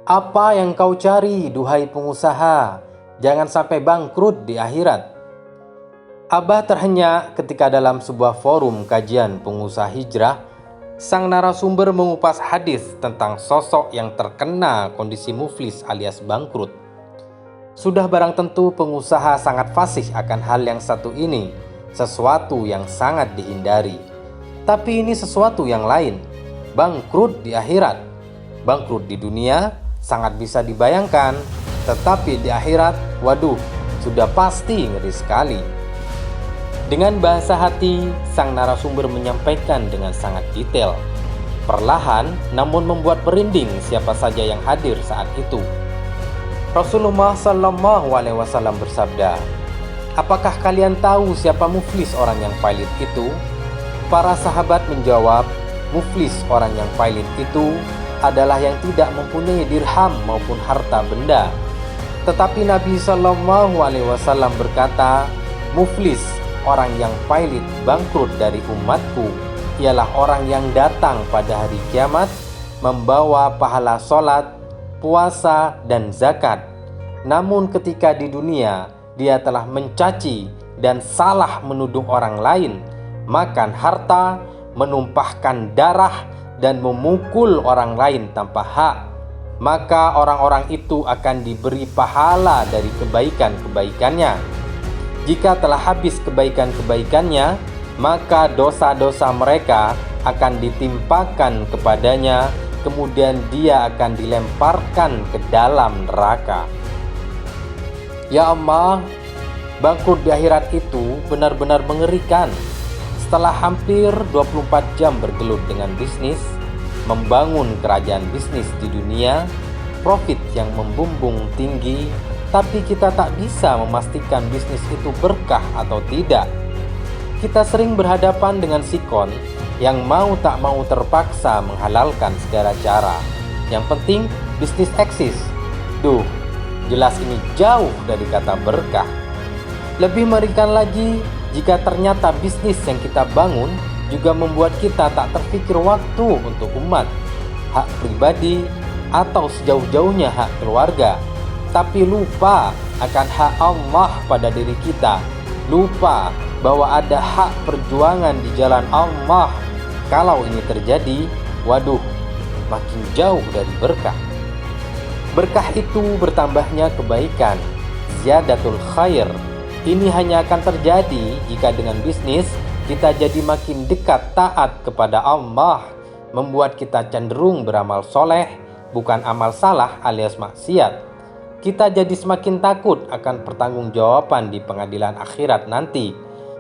Apa yang kau cari, duhai pengusaha? Jangan sampai bangkrut di akhirat. Abah terhenyak ketika dalam sebuah forum kajian pengusaha hijrah, sang narasumber mengupas hadis tentang sosok yang terkena kondisi muflis alias bangkrut. Sudah barang tentu pengusaha sangat fasih akan hal yang satu ini, sesuatu yang sangat dihindari. Tapi ini sesuatu yang lain, bangkrut di akhirat. Bangkrut di dunia sangat bisa dibayangkan, tetapi di akhirat, waduh, sudah pasti ngeri sekali. Dengan bahasa hati, sang narasumber menyampaikan dengan sangat detail, perlahan namun membuat merinding siapa saja yang hadir saat itu. Rasulullah SAW bersabda, "Apakah kalian tahu siapa muflis orang yang pailit itu?" Para sahabat menjawab, "Muflis orang yang pailit itu adalah yang tidak mempunyai dirham maupun harta benda." Tetapi Nabi SAW berkata, "Muflis orang yang pailit bangkrut dari umatku ialah orang yang datang pada hari kiamat membawa pahala sholat, puasa, dan zakat. Namun ketika di dunia dia telah mencaci dan salah menuduh orang lain, makan harta, menumpahkan darah, dan memukul orang lain tanpa hak, maka orang-orang itu akan diberi pahala dari kebaikan-kebaikannya. Jika telah habis kebaikan-kebaikannya, maka dosa-dosa mereka akan ditimpakan kepadanya, kemudian dia akan dilemparkan ke dalam neraka." Ya Allah, bangkrut di akhirat itu benar-benar mengerikan. Setelah hampir 24 jam bergelut dengan bisnis, membangun kerajaan bisnis di dunia, profit yang membumbung tinggi, tapi kita tak bisa memastikan bisnis itu berkah atau tidak. Kita sering berhadapan dengan sikon yang mau tak mau terpaksa menghalalkan segala cara. Yang penting bisnis eksis. Duh, jelas ini jauh dari kata berkah. Lebih mengerikan lagi jika ternyata bisnis yang kita bangun juga membuat kita tak terpikir waktu untuk umat, hak pribadi, atau sejauh-jauhnya hak keluarga, tapi lupa akan hak Allah pada diri kita, lupa bahwa ada hak perjuangan di jalan Allah. Kalau ini terjadi, waduh, makin jauh dari berkah. Berkah itu bertambahnya kebaikan, ziyadatul khair. Ini hanya akan terjadi jika dengan bisnis kita jadi makin dekat taat kepada Allah, membuat kita cenderung beramal soleh, bukan amal salah alias maksiat. Kita jadi semakin takut akan pertanggungjawaban di pengadilan akhirat nanti,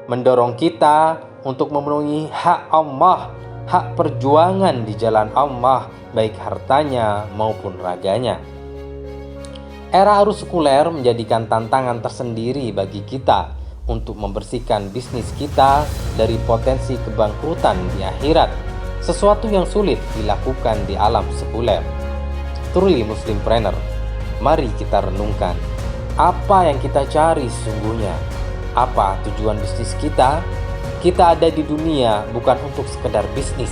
mendorong kita untuk memenuhi hak Allah, hak perjuangan di jalan Allah, baik hartanya maupun raganya. Era arus sekuler menjadikan tantangan tersendiri bagi kita untuk membersihkan bisnis kita dari potensi kebangkrutan di akhirat, sesuatu yang sulit dilakukan di alam sekuler. Truly Muslimpreneur, mari kita renungkan, apa yang kita cari sesungguhnya? Apa tujuan bisnis kita? Kita ada di dunia bukan untuk sekedar bisnis,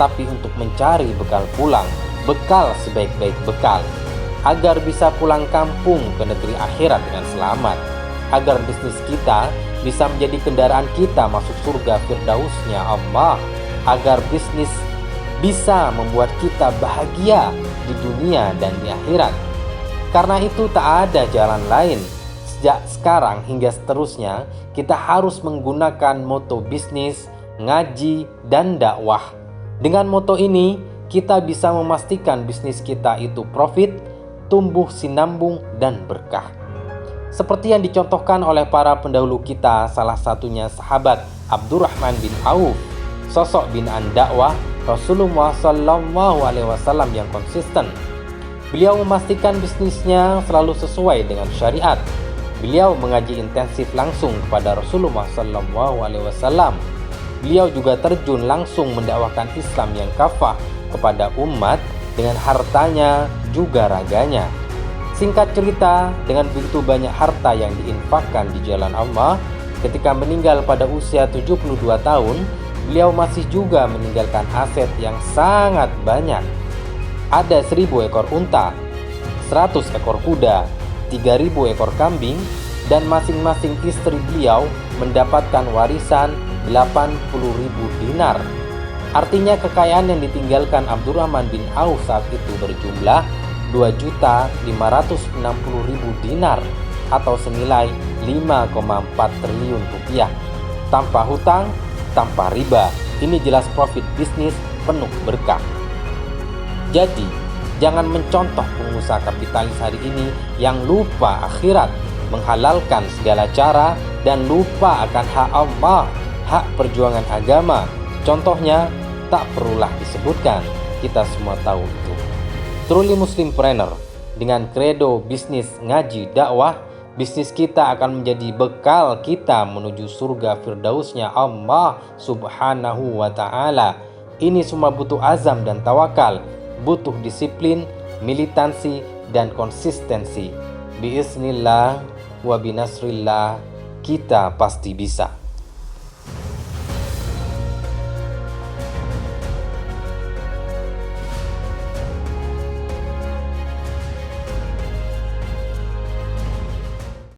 tapi untuk mencari bekal pulang, bekal sebaik-baik bekal, agar bisa pulang kampung ke negeri akhirat dengan selamat, agar bisnis kita bisa menjadi kendaraan kita masuk surga firdausnya Allah, agar bisnis bisa membuat kita bahagia di dunia dan di akhirat. Karena itu tak ada jalan lain. Sejak sekarang hingga seterusnya, kita harus menggunakan moto bisnis, ngaji, dan dakwah. Dengan moto ini, kita bisa memastikan bisnis kita itu profit, tumbuh sinambung, dan berkah. Seperti yang dicontohkan oleh para pendahulu kita, salah satunya sahabat Abdurrahman bin Auf, sosok binaan dakwah Rasulullah SAW yang konsisten. Beliau memastikan bisnisnya selalu sesuai dengan syariat. Beliau mengaji intensif langsung kepada Rasulullah SAW. Beliau juga terjun langsung mendakwakan Islam yang kafah kepada umat dengan hartanya juga raganya. Singkat cerita, dengan begitu banyak harta yang diinfakkan di jalan Allah, ketika meninggal pada usia 72 tahun, beliau masih juga meninggalkan aset yang sangat banyak. Ada 1000 ekor unta, 100 ekor kuda, 3.000 ekor kambing, dan masing-masing istri beliau mendapatkan warisan 80.000 dinar. Artinya kekayaan yang ditinggalkan Abdurrahman bin Auf saat itu berjumlah 2.560.000 dinar atau senilai 5,4 triliun rupiah. Tanpa hutang, tanpa riba. Ini jelas profit bisnis penuh berkah. Jadi, jangan mencontoh pengusaha kapitalis hari ini yang lupa akhirat, menghalalkan segala cara, dan lupa akan hak Allah, hak perjuangan agama. Contohnya, tak perlulah disebutkan, kita semua tahu itu. Truly Muslimpreneur, dengan kredo bisnis ngaji dakwah, bisnis kita akan menjadi bekal kita menuju surga firdausnya Allah subhanahu wa ta'ala. Ini semua butuh azam dan tawakal, butuh disiplin, militansi, dan konsistensi. Biiznillah wa binasrillah, kita pasti bisa.